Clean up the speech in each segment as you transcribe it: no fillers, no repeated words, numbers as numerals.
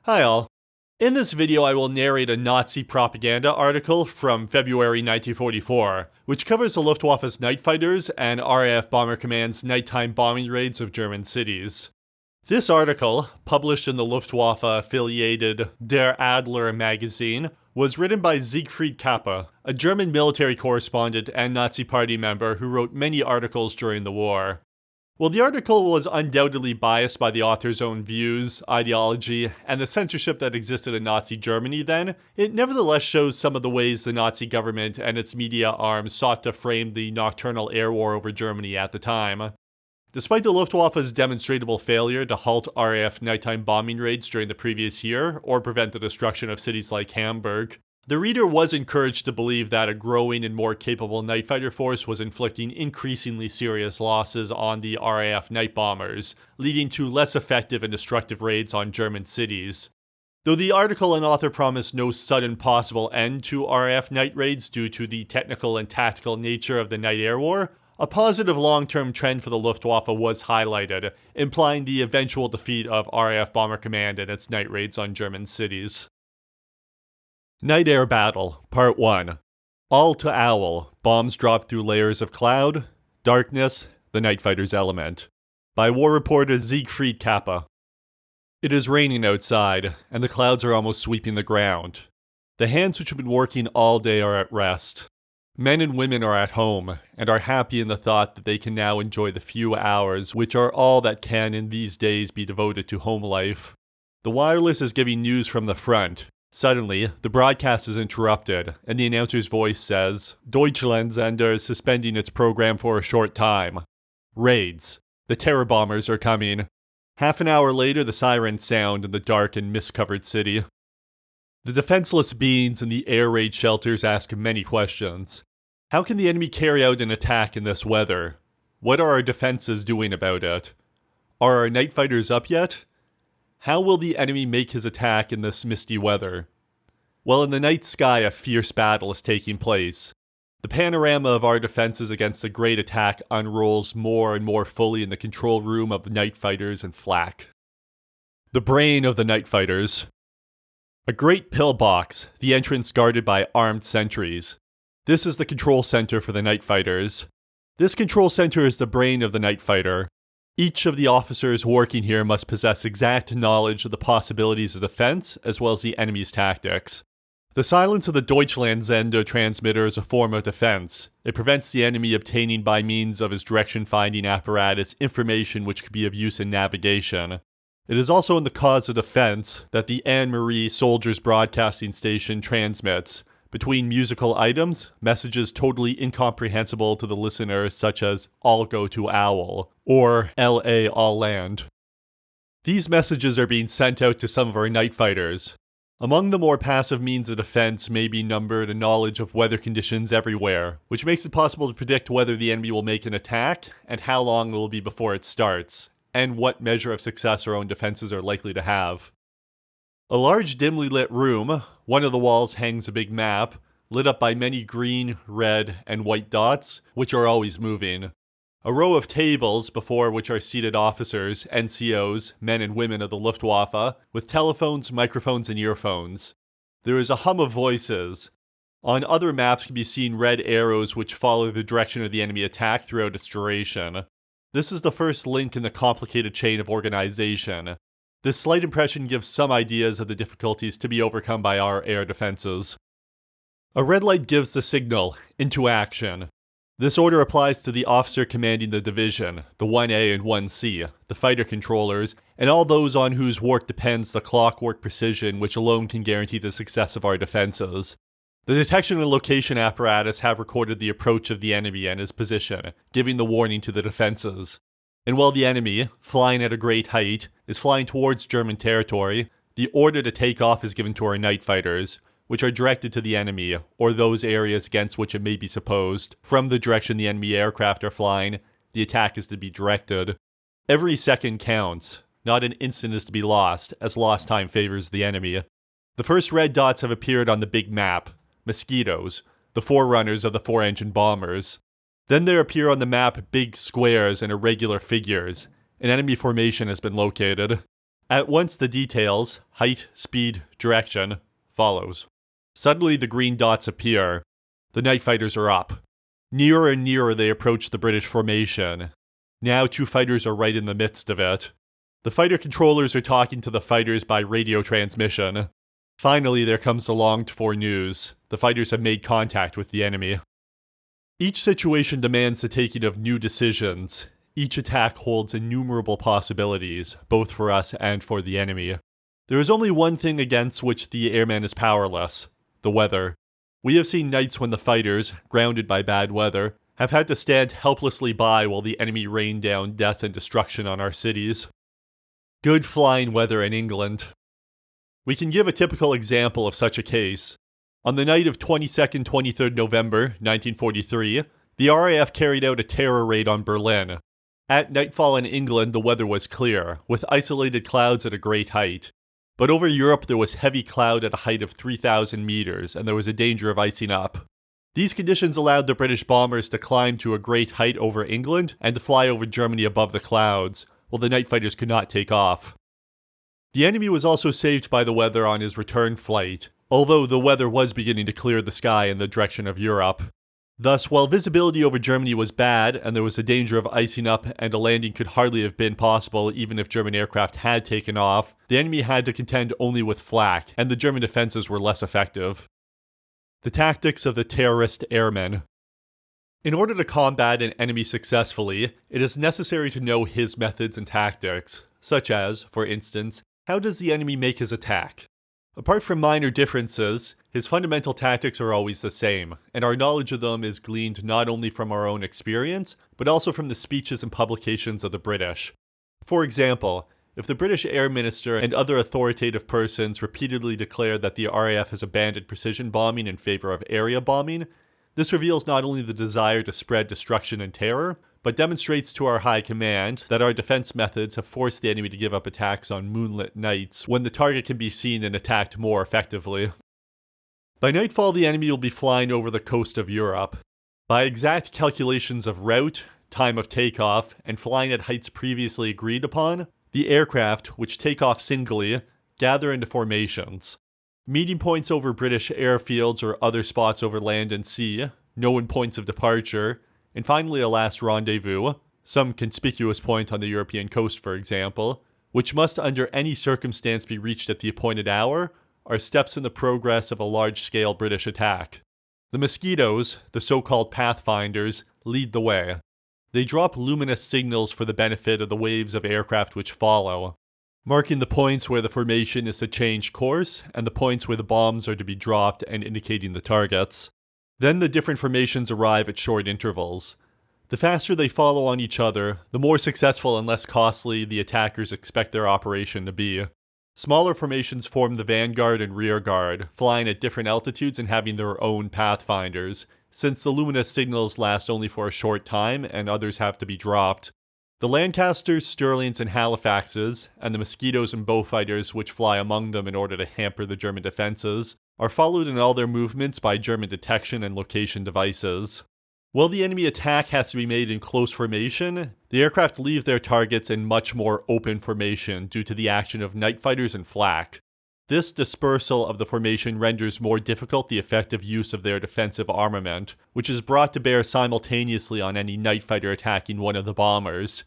Hi all. In this video I will narrate a Nazi propaganda article from February 1944, which covers the Luftwaffe's night fighters and RAF Bomber Command's nighttime bombing raids of German cities. This article, published in the Luftwaffe-affiliated Der Adler magazine, was written by Siegfried Kappe, a German military correspondent and Nazi Party member who wrote many articles during the war. While the article was undoubtedly biased by the author's own views, ideology, and the censorship that existed in Nazi Germany then, it nevertheless shows some of the ways the Nazi government and its media arms sought to frame the nocturnal air war over Germany at the time. Despite the Luftwaffe's demonstrable failure to halt RAF nighttime bombing raids during the previous year, or prevent the destruction of cities like Hamburg, the reader was encouraged to believe that a growing and more capable night fighter force was inflicting increasingly serious losses on the RAF night bombers, leading to less effective and destructive raids on German cities. Though the article and author promised no sudden possible end to RAF night raids due to the technical and tactical nature of the night air war, a positive long-term trend for the Luftwaffe was highlighted, implying the eventual defeat of RAF Bomber Command and its night raids on German cities. Night Air Battle, Part 1. All to Owl, bombs dropped through layers of cloud, darkness, the night fighter's element. By war reporter Siegfried Kappe. It is raining outside, and the clouds are almost sweeping the ground. The hands which have been working all day are at rest. Men and women are at home, and are happy in the thought that they can now enjoy the few hours which are all that can in these days be devoted to home life. The wireless is giving news from the front. Suddenly, the broadcast is interrupted, and the announcer's voice says, Deutschlandsender is suspending its program for a short time. Raids. The terror bombers are coming. Half an hour later, the sirens sound in the dark and mist-covered city. The defenseless beings in the air raid shelters ask many questions. How can the enemy carry out an attack in this weather? What are our defenses doing about it? Are our night fighters up yet? How will the enemy make his attack in this misty weather? Well, in the night sky, a fierce battle is taking place. The panorama of our defenses against the great attack unrolls more and more fully in the control room of the night fighters and flak. The brain of the night fighters. A great pillbox, the entrance guarded by armed sentries. This is the control center for the night fighters. This control center is the brain of the night fighter. Each of the officers working here must possess exact knowledge of the possibilities of defense as well as the enemy's tactics. The silence of the Deutschlandsender transmitter is a form of defense. It prevents the enemy obtaining by means of his direction-finding apparatus information which could be of use in navigation. It is also in the cause of defense that the Anne-Marie Soldiers Broadcasting Station transmits, between musical items, messages totally incomprehensible to the listener such as I'll go to Owl, or LA I'll land. These messages are being sent out to some of our night fighters. Among the more passive means of defense may be numbered a knowledge of weather conditions everywhere, which makes it possible to predict whether the enemy will make an attack, and how long it will be before it starts, and what measure of success our own defenses are likely to have. A large dimly lit room, one of the walls hangs a big map, lit up by many green, red, and white dots, which are always moving. A row of tables before which are seated officers, NCOs, men and women of the Luftwaffe, with telephones, microphones, and earphones. There is a hum of voices. On other maps can be seen red arrows which follow the direction of the enemy attack throughout its duration. This is the first link in the complicated chain of organization. This slight impression gives some ideas of the difficulties to be overcome by our air defenses. A red light gives the signal, into action. This order applies to the officer commanding the division, the 1A and 1C, the fighter controllers, and all those on whose work depends the clockwork precision which alone can guarantee the success of our defenses. The detection and location apparatus have recorded the approach of the enemy and his position, giving the warning to the defenses. And while the enemy, flying at a great height, is flying towards German territory, the order to take off is given to our night fighters, which are directed to the enemy, or those areas against which it may be supposed, from the direction the enemy aircraft are flying, the attack is to be directed. Every second counts. Not an instant is to be lost, as lost time favors the enemy. The first red dots have appeared on the big map, mosquitoes, the forerunners of the four-engine bombers. Then there appear on the map big squares and irregular figures. An enemy formation has been located. At once the details, height, speed, direction, follows. Suddenly the green dots appear. The night fighters are up. Nearer and nearer they approach the British formation. Now 2 fighters are right in the midst of it. The fighter controllers are talking to the fighters by radio transmission. Finally, there comes the longed-for news. The fighters have made contact with the enemy. Each situation demands the taking of new decisions. Each attack holds innumerable possibilities, both for us and for the enemy. There is only one thing against which the airman is powerless: the weather. We have seen nights when the fighters, grounded by bad weather, have had to stand helplessly by while the enemy rained down death and destruction on our cities. Good flying weather in England. We can give a typical example of such a case. On the night of 22nd, 23rd November, 1943, the RAF carried out a terror raid on Berlin. At nightfall in England, the weather was clear, with isolated clouds at a great height. But over Europe, there was heavy cloud at a height of 3,000 meters, and there was a danger of icing up. These conditions allowed the British bombers to climb to a great height over England and to fly over Germany above the clouds, while the night fighters could not take off. The enemy was also saved by the weather on his return flight, although the weather was beginning to clear the sky in the direction of Europe. Thus, while visibility over Germany was bad and there was a danger of icing up and a landing could hardly have been possible even if German aircraft had taken off, the enemy had to contend only with flak, and the German defenses were less effective. The tactics of the terrorist airmen. In order to combat an enemy successfully, it is necessary to know his methods and tactics, such as, for instance, how does the enemy make his attack? Apart from minor differences, his fundamental tactics are always the same, and our knowledge of them is gleaned not only from our own experience, but also from the speeches and publications of the British. For example, if the British Air Minister and other authoritative persons repeatedly declare that the RAF has abandoned precision bombing in favor of area bombing, this reveals not only the desire to spread destruction and terror, but demonstrates to our high command that our defense methods have forced the enemy to give up attacks on moonlit nights when the target can be seen and attacked more effectively. By nightfall, the enemy will be flying over the coast of Europe. By exact calculations of route, time of takeoff, and flying at heights previously agreed upon, the aircraft, which take off singly, gather into formations. Meeting points over British airfields or other spots over land and sea, known points of departure, and finally a last rendezvous, some conspicuous point on the European coast for example, which must under any circumstance be reached at the appointed hour, are steps in the progress of a large-scale British attack. The mosquitoes, the so-called pathfinders, lead the way. They drop luminous signals for the benefit of the waves of aircraft which follow, marking the points where the formation is to change course and the points where the bombs are to be dropped and indicating the targets. Then the different formations arrive at short intervals. The faster they follow on each other, the more successful and less costly the attackers expect their operation to be. Smaller formations form the vanguard and rear guard, flying at different altitudes and having their own pathfinders, since the luminous signals last only for a short time and others have to be dropped. The Lancasters, Stirlings, and Halifaxes, and the Mosquitoes and Beaufighters which fly among them in order to hamper the German defenses, are followed in all their movements by German detection and location devices. While the enemy attack has to be made in close formation, the aircraft leave their targets in much more open formation due to the action of night fighters and flak. This dispersal of the formation renders more difficult the effective use of their defensive armament, which is brought to bear simultaneously on any night fighter attacking one of the bombers.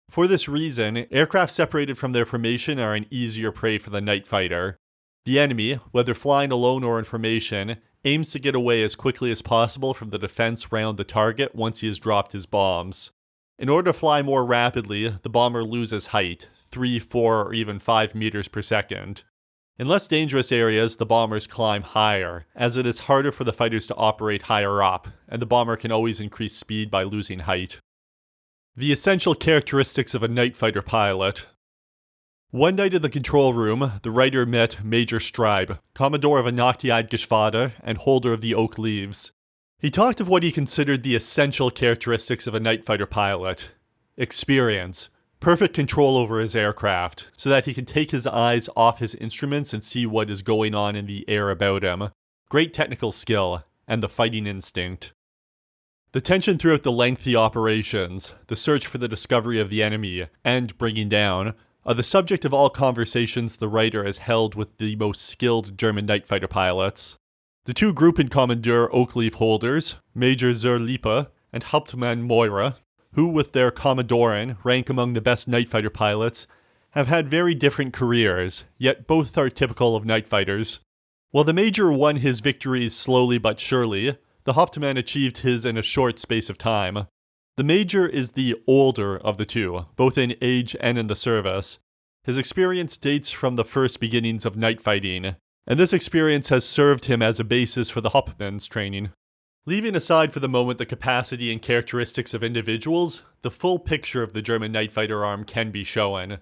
For this reason, aircraft separated from their formation are an easier prey for the night fighter. The enemy, whether flying alone or in formation, aims to get away as quickly as possible from the defense round the target once he has dropped his bombs. In order to fly more rapidly, the bomber loses height, 3, 4, or even 5 meters per second. In less dangerous areas, the bombers climb higher, as it is harder for the fighters to operate higher up, and the bomber can always increase speed by losing height. The essential characteristics of a night fighter pilot. One night in the control room, the writer met Major Streibe, Commodore of a Nachtigalgeschwader and holder of the Oak Leaves. He talked of what he considered the essential characteristics of a night fighter pilot. Experience. Perfect control over his aircraft, so that he can take his eyes off his instruments and see what is going on in the air about him. Great technical skill, and the fighting instinct. The tension throughout the lengthy operations, the search for the discovery of the enemy, and bringing down, are the subject of all conversations the writer has held with the most skilled German night fighter pilots. The two Gruppenkommandeur Oakleaf holders, Major Zur Lippe and Hauptmann Moira, who with their Kommandoren rank among the best night fighter pilots, have had very different careers, yet both are typical of night fighters. While the Major won his victories slowly but surely, the Hauptmann achieved his in a short space of time. The Major is the older of the two, both in age and in the service. His experience dates from the first beginnings of night fighting, and this experience has served him as a basis for the Hauptmann's training. Leaving aside for the moment the capacity and characteristics of individuals, the full picture of the German night fighter arm can be shown.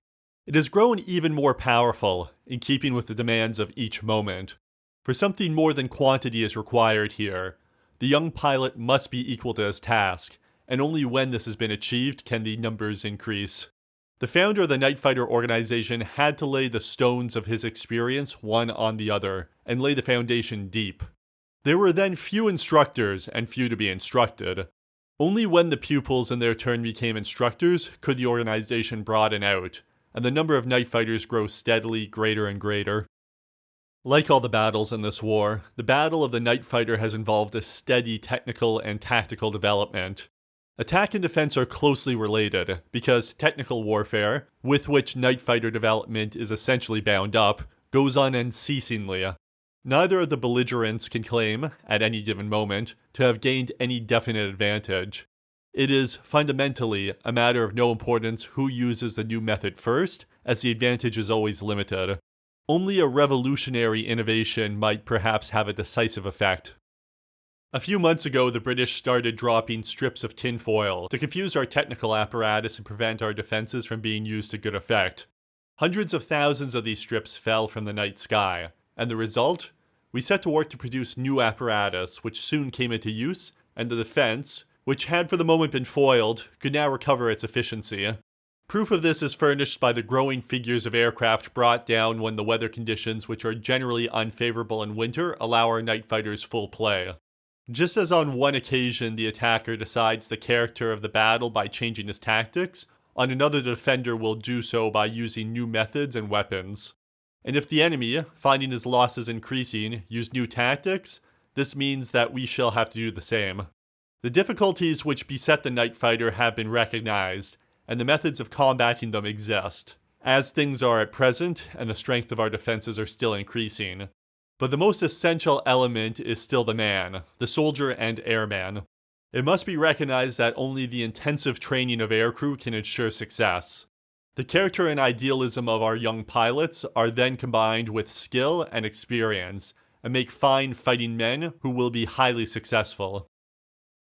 It has grown even more powerful, in keeping with the demands of each moment. For something more than quantity is required here. The young pilot must be equal to his task, and only when this has been achieved can the numbers increase. The founder of the Night Fighter organization had to lay the stones of his experience one on the other, and lay the foundation deep. There were then few instructors and few to be instructed. Only when the pupils in their turn became instructors could the organization broaden out, and the number of night fighters grow steadily greater and greater. Like all the battles in this war, the battle of the night fighter has involved a steady technical and tactical development. Attack and defense are closely related, because technical warfare, with which night fighter development is essentially bound up, goes on unceasingly. Neither of the belligerents can claim, at any given moment, to have gained any definite advantage. It is, fundamentally, a matter of no importance who uses the new method first, as the advantage is always limited. Only a revolutionary innovation might perhaps have a decisive effect. A few months ago, the British started dropping strips of tinfoil to confuse our technical apparatus and prevent our defenses from being used to good effect. Hundreds of thousands of these strips fell from the night sky, and the result? We set to work to produce new apparatus, which soon came into use, and the defense, which had for the moment been foiled, could now recover its efficiency. Proof of this is furnished by the growing figures of aircraft brought down when the weather conditions, which are generally unfavorable in winter, allow our night fighters full play. Just as on one occasion the attacker decides the character of the battle by changing his tactics, on another the defender will do so by using new methods and weapons. And if the enemy, finding his losses increasing, use new tactics, this means that we shall have to do the same. The difficulties which beset the night fighter have been recognized, and the methods of combating them exist, as things are at present and the strength of our defenses are still increasing. But the most essential element is still the man, the soldier and airman. It must be recognized that only the intensive training of aircrew can ensure success. The character and idealism of our young pilots are then combined with skill and experience, and make fine fighting men who will be highly successful.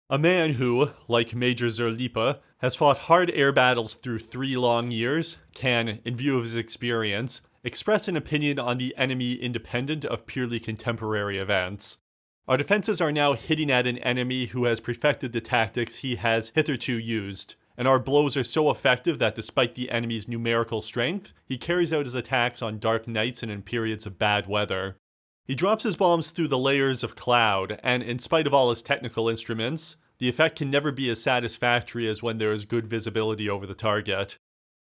A man who, like Major Zur Lippe, has fought hard air battles through 3 long years, can, in view of his experience, express an opinion on the enemy independent of purely contemporary events. Our defenses are now hitting at an enemy who has perfected the tactics he has hitherto used, and our blows are so effective that despite the enemy's numerical strength, he carries out his attacks on dark nights and in periods of bad weather. He drops his bombs through the layers of cloud, and in spite of all his technical instruments, the effect can never be as satisfactory as when there is good visibility over the target.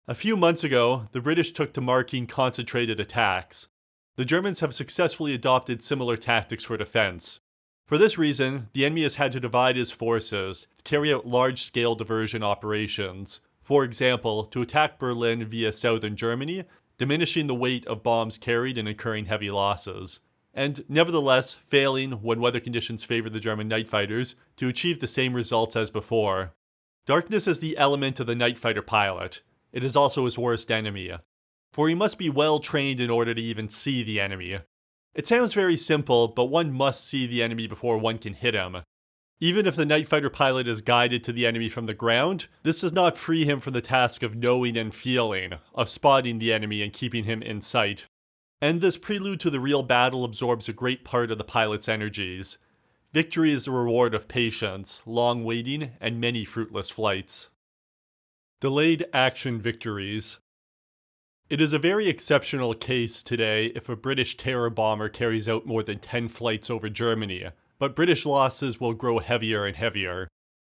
A few months ago, the British took to marking concentrated attacks. The Germans have successfully adopted similar tactics for defense. For this reason, the enemy has had to divide his forces, to carry out large-scale diversion operations. For example, to attack Berlin via southern Germany, diminishing the weight of bombs carried and incurring heavy losses. And nevertheless, failing, when weather conditions favor the German night fighters, to achieve the same results as before. Darkness is the element of the night fighter pilot. It is also his worst enemy, for he must be well trained in order to even see the enemy. It sounds very simple, but one must see the enemy before one can hit him. Even if the night fighter pilot is guided to the enemy from the ground, this does not free him from the task of knowing and feeling, of spotting the enemy and keeping him in sight. And this prelude to the real battle absorbs a great part of the pilot's energies. Victory is the reward of patience, long waiting, and many fruitless flights. Delayed action victories. It is a very exceptional case today if a British terror bomber carries out more than 10 flights over Germany, but British losses will grow heavier and heavier.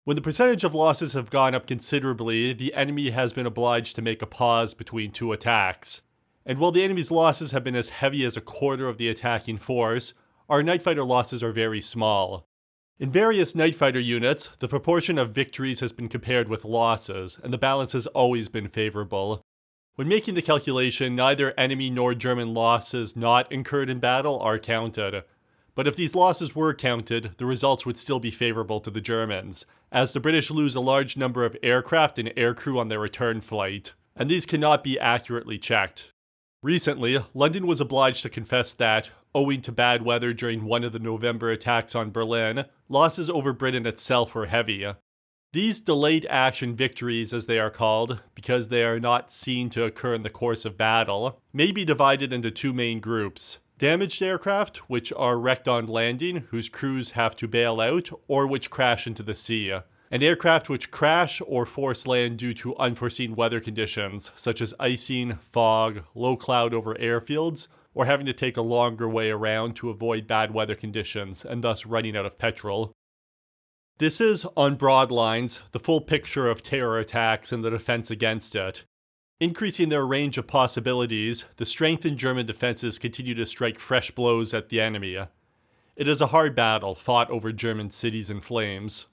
When the percentage of losses have gone up considerably, the enemy has been obliged to make a pause between two attacks. And while the enemy's losses have been as heavy as a quarter of the attacking force, our night fighter losses are very small. In various night fighter units, the proportion of victories has been compared with losses, and the balance has always been favorable. When making the calculation, neither enemy nor German losses not incurred in battle are counted. But if these losses were counted, the results would still be favorable to the Germans, as the British lose a large number of aircraft and aircrew on their return flight, and these cannot be accurately checked. Recently, London was obliged to confess that, owing to bad weather during one of the November attacks on Berlin, losses over Britain itself were heavy. These delayed action victories, as they are called, because they are not seen to occur in the course of battle, may be divided into two main groups. Damaged aircraft, which are wrecked on landing, whose crews have to bail out, or which crash into the sea. And aircraft which crash or force land due to unforeseen weather conditions, such as icing, fog, low cloud over airfields, or having to take a longer way around to avoid bad weather conditions, and thus running out of petrol. This is, on broad lines, the full picture of terror attacks and the defense against it. Increasing their range of possibilities, the strengthened German defenses continue to strike fresh blows at the enemy. It is a hard battle fought over German cities in flames.